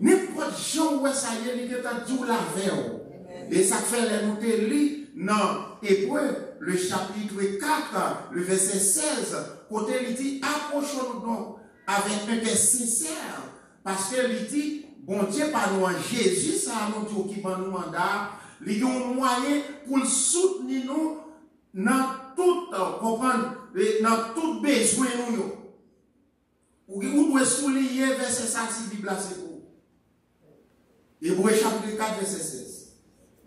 N'importe gens où ça y est, il est en tout la veille. Et ça fait les noter li dans Hébreu, le chapitre 4, le verset 16, côté il dit, approchons-nous donc avec un cœur sincère, parce que il dit, bon Dieu, par nous en Jésus, ça a nous dit qui va nous mandat, il y a un moyen pour le soutenir nous dans tout, comprendre, dans tout besoin nous. Ou pouvez souligner verset 5 si Bible c'est pour. Hébreu chapitre 4, verset 16.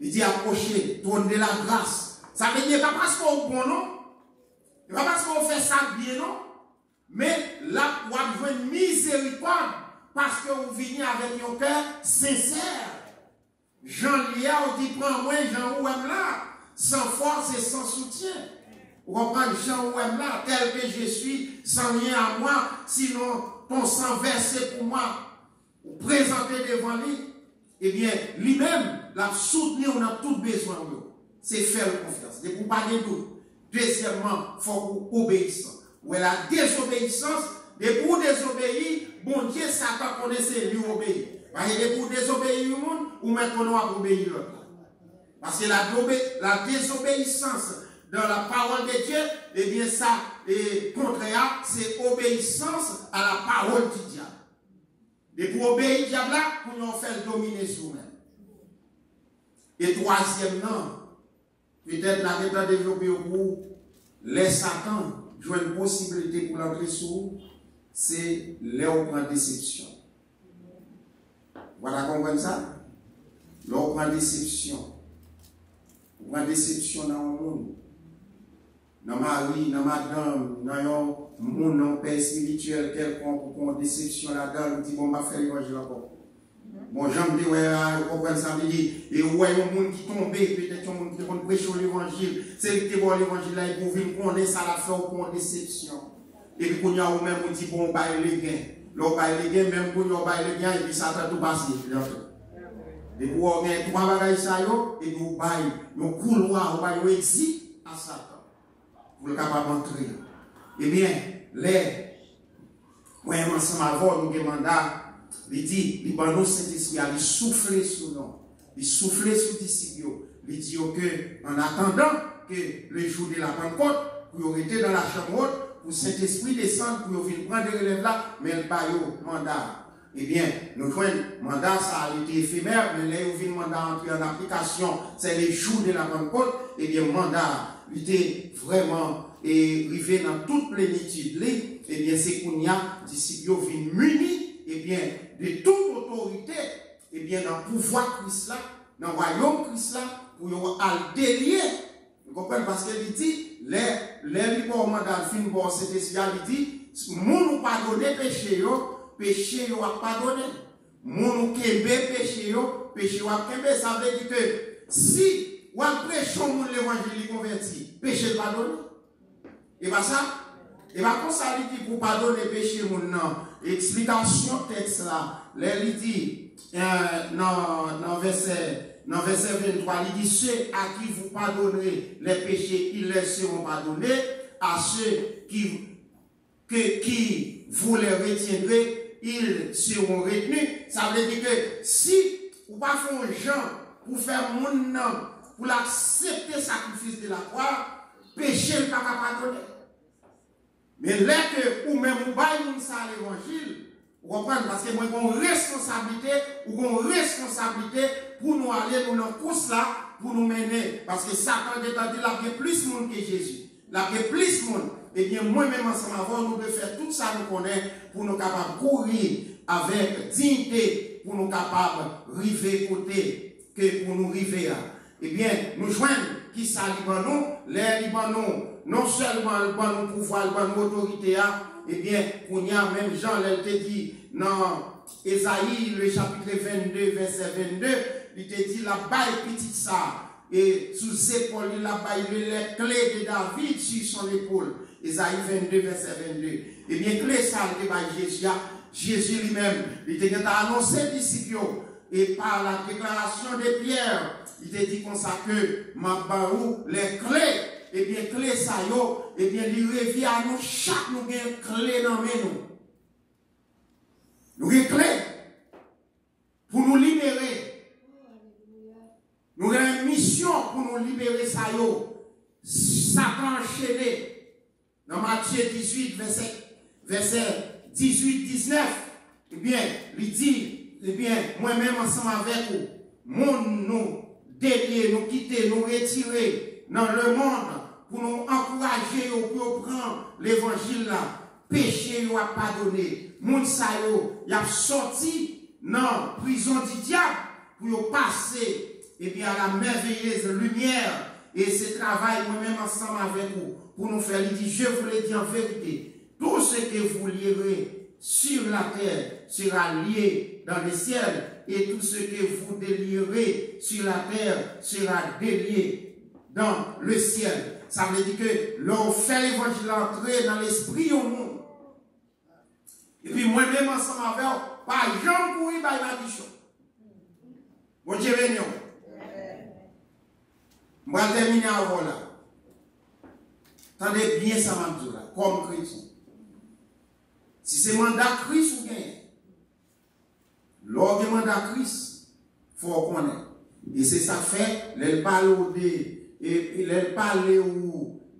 Il dit approchez, tournez la grâce. Ça veut dire pas parce qu'on bon non, pas parce qu'on fait ça bien non, mais là vous avez une miséricorde parce que vous venez avec un cœur sincère. Jean-Lia, on dit prends moi Jean ou là, sans force et sans soutien. Vous comprenez Jean ou là, tel que je suis, sans rien à moi, sinon ton sang versé pour moi, vous présentez devant lui. Eh bien, lui-même, la soutenir, on a tout besoin de nous. C'est faire confiance. Et pour pas de doute. Deuxièmement, il faut obéissance. Ou la désobéissance, et pour désobéir, bon Dieu, Satan connaissait lui obéir. Parce que pour désobéir le monde, ou maintenant à obéir l'autre. Parce que la désobéissance dans la parole de Dieu, eh bien ça, et contraire, c'est obéissance à la parole du diable. Et pour obéir au diable, pour nous faire dominer sur nous. Et troisièmement, peut-être dans l'état développé au bout, les Satan jouent une possibilité pour l'entrer sur, c'est leur prendre déception. Voilà, comprenez ça? Leur prendre déception. Prendre déception dans le monde. Dans ma vie, dans madame, dans mon père spirituel, quelqu'un pour prendre déception là-dedans, il dit bon, ma faire l'évangile encore. Bon, j'aime dire, ouais, vous comprenez ça, il dit, et ouais, il y a un monde qui tombe, peut-être un monde qui prêche l'évangile, c'est qui bon l'évangile là, il faut venir ça la faire pour déception. Et puis, quand il y a ou même, on dit, bon, on baille les gains. L'on baille les gains, même quand on baille les gains, et puis ça va tout passer. Et puis, on a trois bagages ça, et puis on baille, on couloir, on baille, on exit à Satan. Pour le capable d'entrer. Eh bien, les, moi, ensemble avant, nous demandons, il dit, il va nous Saint-Esprit, il souffle sur nous, il souffle sur les disciples, il dit que, en attendant que le jour de la Pentecôte, pour être dans la chambre haute, pour Saint-Esprit descendre, pour venir prendre des relèves là, mais le pas mandat. Eh bien, nous prenons mandat, ça a été éphémère, mais là, il y a un mandat entré en application, c'est les jours de la Pentecôte, eh bien, mandat, il était vraiment arrivé dans toute plénitude, eh bien, c'est qu'on y a, disciples viennent munis, eh bien, de toute autorité, eh bien, dans le pouvoir Christ là, dans le royaume Christ là, pour altérer, vous comprenez, parce qu'il dit, les libres mandat fin bon, c'est spécial, il dit, mon nous pardonner péché, péché yo a pardonné. Mon kembe péché yo a kembe. Ça veut dire que si ou prêchons mon l'évangile converti, péché pardonné. Et pas ça, et pas comme ça il dit pour pardonner péché mon non. Explication texte là, il dit dans verset 23, il dit ceux à qui vous pardonnerez les péchés, ils les seront pardonnés. À ceux qui vous les retiendrez, ils seront retenus. Ça veut dire que si vous ne faites pas un gens pour faire mon nom, pour l'accepter le sacrifice de la croix, péché ne peut pas pardonner. Mais là que ou même vous baillez ça à l'évangile, vous comprenez, parce que moi j'ai une responsabilité pour nous aller dans la course là, pour nous mener. Parce que Satan est dit qu'il y a plus de monde que Jésus. Il y a plus de monde. Eh bien, moi-même, ensemble, avant, nous devons faire tout ça, nous connaître, pour nous capables de courir avec dignité, pour nous capables de river côté que pour nous arriver à. Eh bien, nous joignons qui ça Libanon, les Libanon, non seulement le bon pouvoir, le bon autorité, eh bien, qu'on y a même Jean, elle te dit, dans Ésaïe, le chapitre 22, verset 22, il te dit, la baille petite ça, et sous ses épaules, la baille les clés de David sur son épaule. Ésaïe 22, verset 22. Eh bien, clé ça, il te Jésus, Jésus lui-même, il te dit, annoncé disciples, et par la déclaration de Pierre, il te dit comme ça que, ma baou, les clés, eh bien, clé ça yo, eh bien, il revient à nous, chaque nous gagne clé dans nous. Nous avons clé pour nous libérer. Nous avons une mission pour nous libérer ça yo. Satan enchaîné. Dans Matthieu 18, verset 18-19, eh bien, il dit, eh bien, moi-même ensemble avec vous, nous délier, nous quitter, nous retirer dans le monde pour nous encourager pour prendre l'évangile là. Péché nous a pardonné. Moun sa yo, y a sorti dans prison du diable pour passer et bien à la merveilleuse lumière. Et ce travail moi-même ensemble avec vous pour nous faire, il dit, je vous le dis en vérité, tout ce que vous lierez sur la terre sera lié dans le ciel, et tout ce que vous délierez sur la terre sera délié dans le ciel. Ça veut dire que l'on fait l'évangile entrer dans l'esprit au monde. Et puis moi-même ensemble avec vous, pas Jean pour y bailler la bichon. Bon Dieu béni. Je vais terminer avant là. Attendez bien ça, là, comme chrétien. Si c'est mandat Christ ou bien, l'orgue mandat Christ, il faut connaître. Et c'est ça fait, elle parle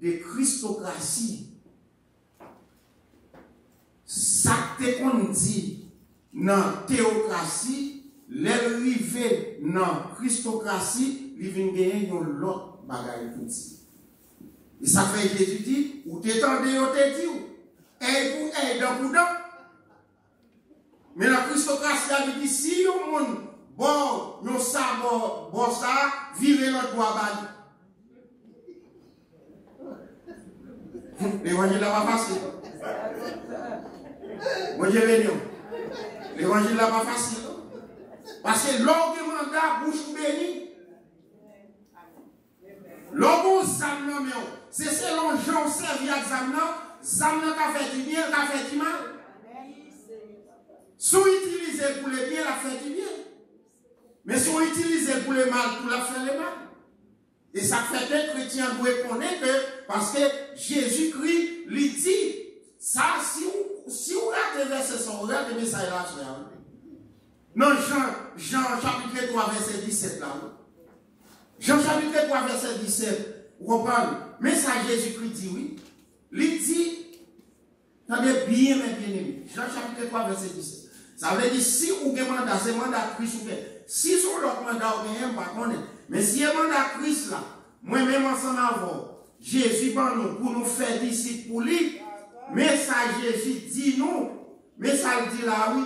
de Christocratie. Ça qu'on dit dans théocratie, l'arrivée dans Christocratie, il vient gagner l'autre bagaille pour dire. Et ça fait Jésus dit, ou t'étendez, ou t'es dit, et pour mais la Christocratie a dit, si le monde, bon ça, vivez l'autre bois bas. L'évangile n'est pas facile. Moi, je vais dire. L'évangile n'est pas facile. Parce que l'orgue mandat bouche bénie. L'orgue zamnan, c'est selon Jean servi à zamnan qu'a fait du bien, qu'a fait du mal. Si on utilise pour le bien, la fait du bien. Mais si on utilise pour le mal, pour la faire le mal. Et ça fait que les chrétiens doivent connaître que, parce que Jésus-Christ lui dit, ça, si vous regardez verset 100, regardez le message là, non, Jean chapitre 3, verset 17 là. Jean chapitre 3, verset 17, vous comprenez? Mais ça, Jésus-Christ dit oui. Il dit, attendez bien, mes bien-aimés. Jean chapitre 3, verset 17. Ça veut dire, si vous avez mandat, c'est mandat Christ ou bien. Si vous avez un mandat, vous n'avez pas connaître. Mais si vous avez un mandat Christ là, moi-même ensemble avant, Jésus pour nous faire disciples pour lui. Mais ça, Jésus dit nous. Mais ça le dit là, oui.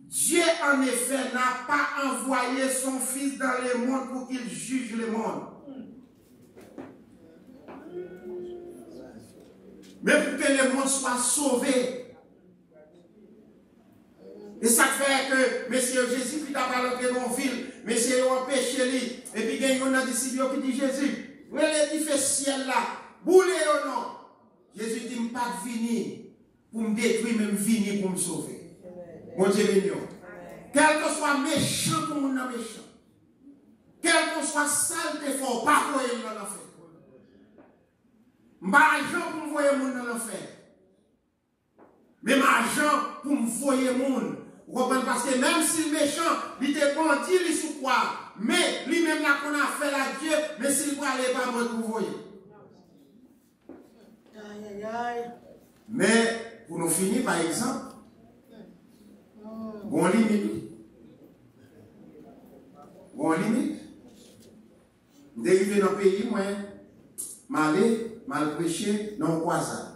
Dieu, en effet, n'a pas envoyé son Fils dans le monde pour qu'il juge le monde. Mais pour que le monde soit sauvé. Et ça fait que, Monsieur Jésus, qui t'a parlé de mon ville, Monsieur, il a empêché lui. Et puis, il y a un disciple qui dit Jésus, vous avez fait ciel là, boulez ou non. Jésus dit, je ne pas venir pour me détruire, mais venir pour me sauver. Mon Dieu béni. Quel que soit méchant pour mon méchant. Quel que soit sale défaut, pas pour il dans l'enfer. Pas argent pour me voyer mon dans l'enfer. Même argent pour me voyer mon. Vous comprenez? Parce que même si le méchant, il te bandit, il sous quoi. Mais lui-même là qu'on a fait la Dieu, mais s'il ne aller pas moi pour voyer. Mais pour nous finir par exemple, bon limite. Bon limite. Dérivé dans le pays, moi, mal prêché dans le croisade.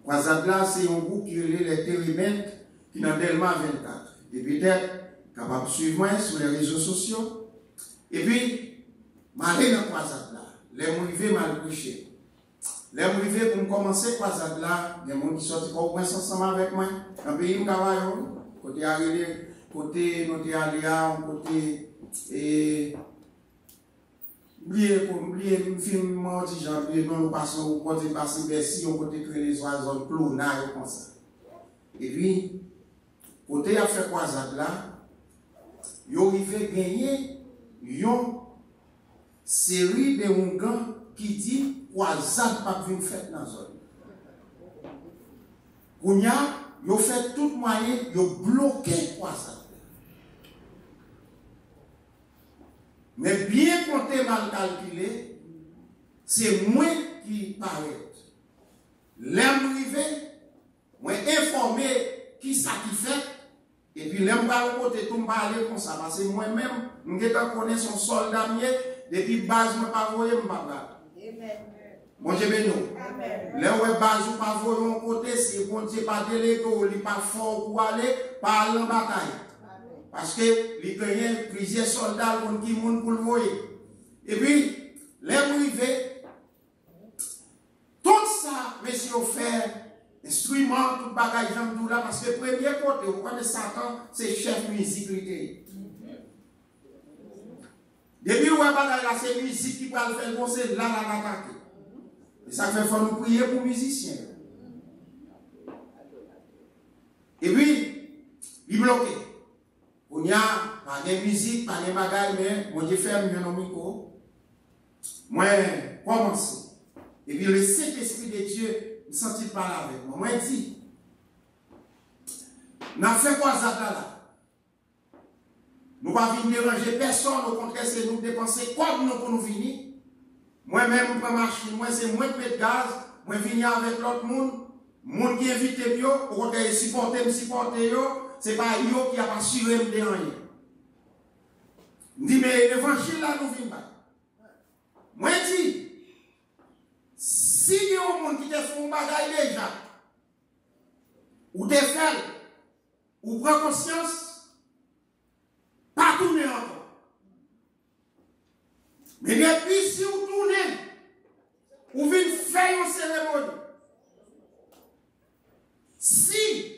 Croisade là, c'est un groupe qui relève les télémètres qui dans Delma 24. Et peut-être capable de suivre moi sur les réseaux sociaux. Et puis, m'aller dans la croisade là. Les mouvés mal couché. Les mouvés pour commencer la croisade là, il y a des gens qui sortent au point ensemble avec moi. Dans le pays, côté arrivé, côté notre aléa, côté. Et. Oubliez, film, moi, oublié, nous passons au côté passer Bercy, au côté créer les oiseaux, clonage, comme ça. Et puis, côté à faire croisade là, ils arrivent gagner une série de Oungans qui dit croisade pas venir faire dans la zone. Kounya, ils ont fait tout moyen, ils ont bloqué croisade. Mais bien compté, mal calculé, c'est moi qui paraît. L'aime privé, moi informé qui ça qui fait, et puis l'aime pas au côté tout parler comme ça, parce que moi-même, je connais son soldat mieux, depuis base, je ne pas voyer, je ne pas voir. Bon, je vais nous. Là où est base, je ne pas voyer mon côté, si bon Dieu pas délégué, il n'est pas fort pour aller, pas aller en bataille. Parce que les Kenyans, plusieurs soldats qui montent pour le voir. Et puis, les privés, tout ça, monsieur, fait instrument, tout bagage, tout là, parce que le premier côté, vous connaissez Satan, c'est chef musique. Depuis où bagage là, c'est musique qui va le faire penser, là, attaquer. Et ça fait faut nous prier pour musiciens. Et puis, il bloque. Il n'y a pas de musique, pas de bagaille, mais moi je ferme mon micro. Moi, commence. Et puis le Saint-Esprit de Dieu, il sentit parler avec moi. Moi, je dis, nous avons fait quoi ça là? Nous ne pouvons pas venir déranger personne, au contraire, c'est nous dépenser comme nous pour nous venir. Moi-même, je prends ma machine, moi c'est moi qui mets de gaz, moi je viens avec l'autre monde, monde qui invite bio, au contraire, supporter, c'est pas eux qui a assuré de rien. Je dis, mais l'évangile là, nous venons pas. Moi, je dis, si il y a un monde qui te fait un bagage déjà, ou te fait, ou prend conscience, pas tourner encore. Mais depuis, si vous tournez, vous venez faire une cérémonie. Si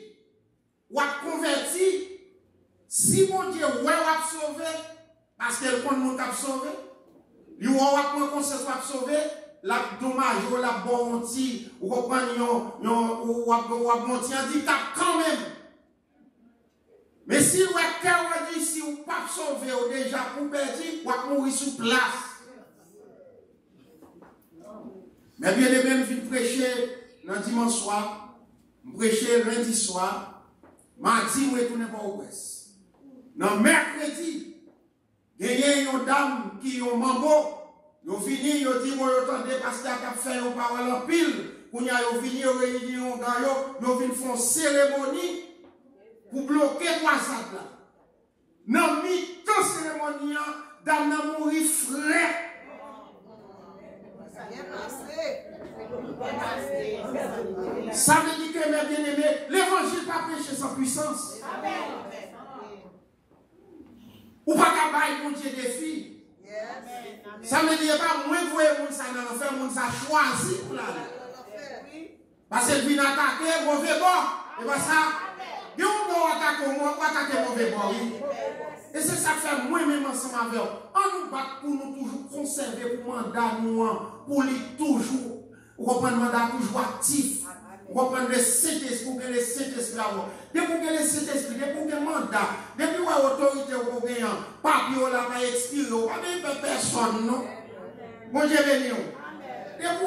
ou a converti, si mon Dieu ou a sauvé, parce que le monde a sauvé, lui ou a pris conscience a sauvé, la dommage ou la bonté, ou comprenez, ou a monté handicap quand même. Mais si vous a dit, si vous pas sauvé, ou déjà pour perdre, ou a mourir sur place. Mais bien aimé, je viens prêcher le dimanche soir, prêcher lundi soir. Mardi, je retourne pas au ouest. Dans mercredi, il y a une dame qui ont mambo. Ils ont fini, ils ont dit, moi, ils attendez parce qu'il y a fait une parole en pile. Quand ils ont fini, ils ont réuni, ils ont fait une cérémonie pour bloquer quoi ça là. Dans mi-temps cérémonie, dame n'a mouru frais. Ça veut dire que mes bien-aimés, l'évangile pas prêché sans puissance. Ou pas qu'à bailler mon Dieu des filles. Ça veut dire pas moins que vous ça dans l'enfer, mon ça choisi pour la parce qu'elle vient attaquer mauvais bord. Et pas ça. Il y a un bon attaque moi, ou attaquer mauvais bord. Et c'est ça que fait moi-même ensemble avec eux. On nous bat pour nous toujours conserver pour mandat nous, pour lui toujours. Vous comprenez, mandat toujours actif. Vous comprenez le Saint-Esprit, pour que le Saint-Esprit avoir. Depuis que le Saint-Esprit, depuis que le mandat, depuis que l'autorité au gouvernement, papier n'a pas expiré, pas de personne, non? Bon Dieu béni. Depuis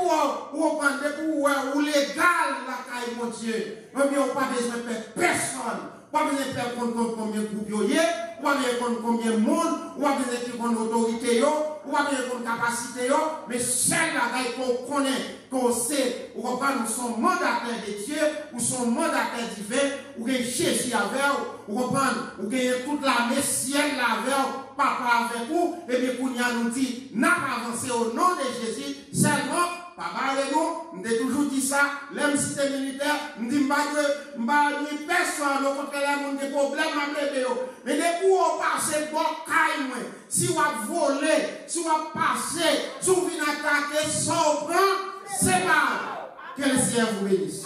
où légal la caille, mon Dieu, on n'a pas besoin de personne. Pas besoin de faire combien de groupes il y a, pas besoin de combien de monde, pas besoin de faire autorité, pas besoin de capacité, mais seul la caille qu'on connaît, qu'on sait, ou nous sommes mandataires de Dieu, ou sommes mandataires divins, ou que Jésus avec vous, ou que toute l'armée ciel avec papa avec vous, et bien qu'on nous dit, n'a pas avancé au nom de Jésus, seulement. Papa et nous, nous avons toujours dit ça, l'homme cité militaire, nous disons pas que personne, au contraire, nous avons des problèmes à plaider. Mais depuis où on passe, bon, caille, si vous volez, si vous passez, si vous venez attaquer, sans prendre, c'est pas. Que le Seigneur vous bénisse.